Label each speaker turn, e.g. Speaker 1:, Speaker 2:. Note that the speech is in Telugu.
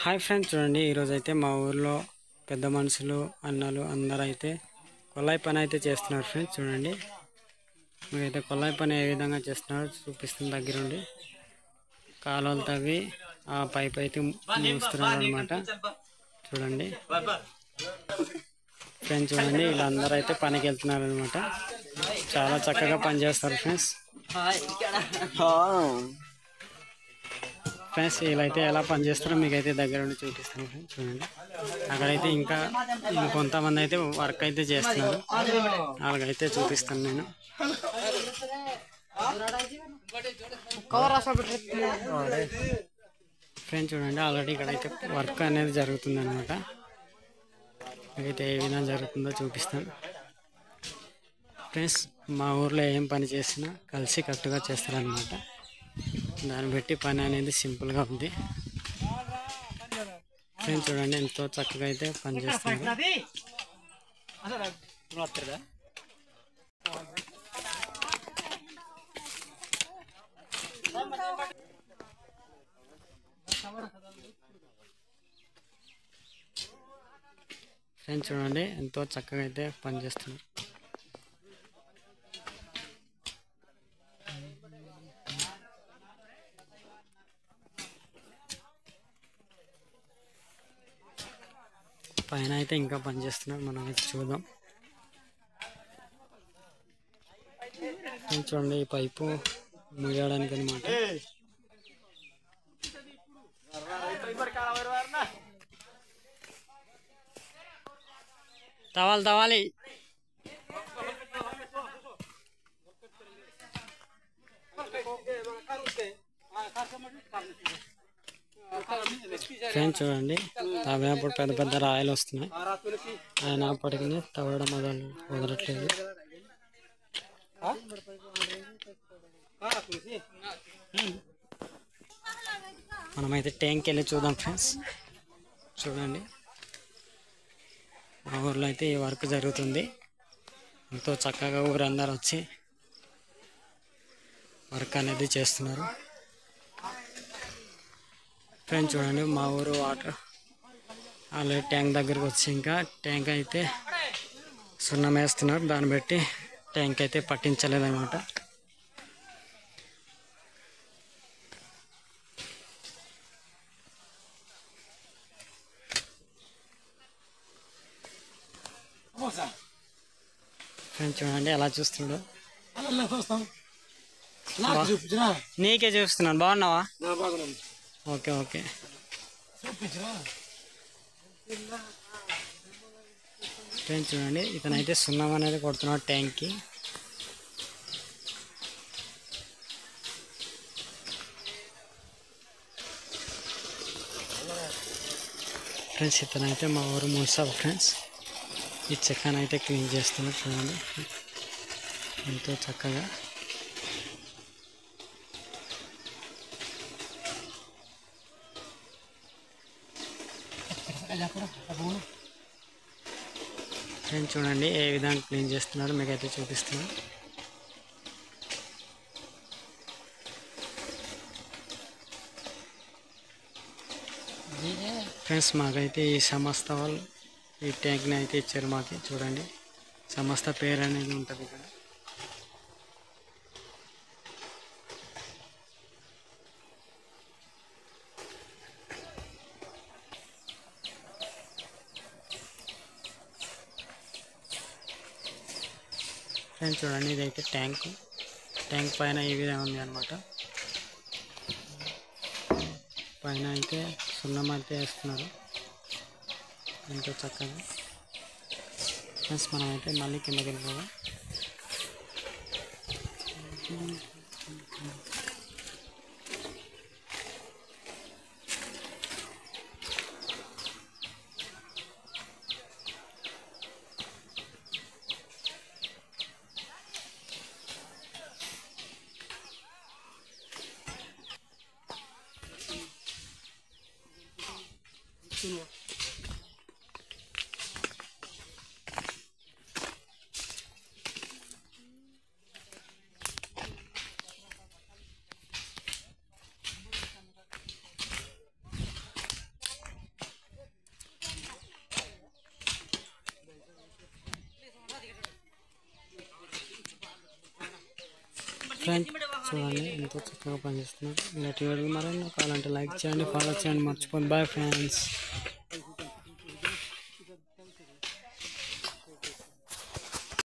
Speaker 1: హాయ్ ఫ్రెండ్స్, చూడండి ఈరోజు అయితే మా ఊర్లో పెద్ద మనుషులు అన్నలు అందరూ అయితే కొల్లాయి పని అయితే చేస్తున్నారు. ఫ్రెండ్స్ చూడండి, మీరైతే కొల్లాయి పని ఏ విధంగా చేస్తున్నారో చూపిస్తుంది. దగ్గరుండి కాలువలు తవ్వి ఆ పైప్ అయితే మూస్తున్నారు అనమాట. చూడండి ఫ్రెండ్స్, చూడండి వీళ్ళందరూ అయితే పనికి వెళ్తున్నారు అనమాట. చాలా చక్కగా పని చేస్తారు ఫ్రెండ్స్. ఫ్రెండ్స్ వీళ్ళైతే ఎలా పనిచేస్తారో మీకైతే దగ్గర ఉండి చూపిస్తాను ఫ్రెండ్స్. చూడండి అక్కడైతే ఇంకా కొంతమంది అయితే వర్క్ అయితే చేస్తున్నారు, వాళ్ళకైతే చూపిస్తాను నేను. ఫ్రెండ్స్ చూడండి, ఆల్రెడీ ఇక్కడైతే వర్క్ అనేది జరుగుతుంది అనమాట. అయితే ఏ విధంగా జరుగుతుందో చూపిస్తాను ఫ్రెండ్స్. మా ఊర్లో ఏం పని చేసినా కలిసి కట్టుగా చేస్తారనమాట. దాన్ని బట్టి పని అనేది సింపుల్గా ఉంది ఫ్రెండ్స్. చూడండి ఎంతో చక్కగా అయితే పని చేస్తున్నారు. ఫ్రెండ్స్ చూడండి ఎంతో చక్కగా అయితే పని చేస్తున్నారు. పైన అయితే ఇంకా పని చేస్తున్నారు, మనం అయితే చూద్దాం. చూడండి ఈ పైపు ముయ్యడానికి అనమాట. తవ్వాలి ఫ్రెండ్స్. చూడండి తవ్వినప్పుడు పెద్ద పెద్ద రాయలు వస్తున్నాయి, ఆయన అప్పటికి తవ్వడం వదలట్లేదు. మనమైతే ట్యాంక్కి వెళ్ళి చూద్దాం ఫ్రెండ్స్. చూడండి మా ఊర్లో అయితే ఈ వర్క్ జరుగుతుంది. ఎంతో చక్కగా ఊరందరూ వచ్చి వర్క్ అనేది చేస్తున్నారు ఫ్రెండ్స్. చూడండి మా ఊరు వాటర్ ఆల్రెడీ ట్యాంక్ దగ్గరికి వచ్చి ఇంకా ట్యాంక్ అయితే సున్నం వేస్తున్నారు. దాన్ని బట్టి ట్యాంక్ అయితే పట్టించలేదన్నమాట. ఫ్రెండ్స్ చూడండి ఎలా చూస్తున్నాడు. నీకే చూస్తున్నాను. బాగున్నావా? Okay okay. ఫ్రెండ్స్ చూడండి ఇతనైతే సున్నం అనేది కొడుతున్నాడు ట్యాంక్కి. ఫ్రెండ్స్ ఇతనైతే మా ఊరు మున్సాబ్ ఫ్రెండ్స్. ఈ చెక్కను అయితే క్లీన్ చేస్తున్నారు. చూడండి ఎంతో చక్కగా. ఫ్రెండ్స్ చూడండి ఏ విధంగా క్లీన్ చేస్తున్నారో మీకైతే చూపిస్తున్నాను. ఫ్రెండ్స్ మాకైతే ఈ సంస్థ వాళ్ళు ఈ ట్యాంక్ని అయితే ఇచ్చారు మాకు. చూడండి సంస్థ పేరు అనేది ఉంటుంది ఇక్కడ. ఫ్రెండ్స్ చూడండి ఇదైతే ట్యాంక్ పైన ఈ విధంగా ఉంది అనమాట. పైన అయితే సున్నం అయితే వేస్తున్నారు ఎంతో చక్కగా. ఫ్రెండ్స్ మనమైతే మళ్ళీ కిందకి వెళ్ళిపోదాం. ఫ్రెండ్ చూడండి ఎంతో చక్కగా పనిచేస్తున్నారు. ఇలాంటి వీడియోలు మరిన్ని కావాలంటే లైక్ చేయండి, ఫాలో చేయండి, మర్చిపోండి. Bye friends.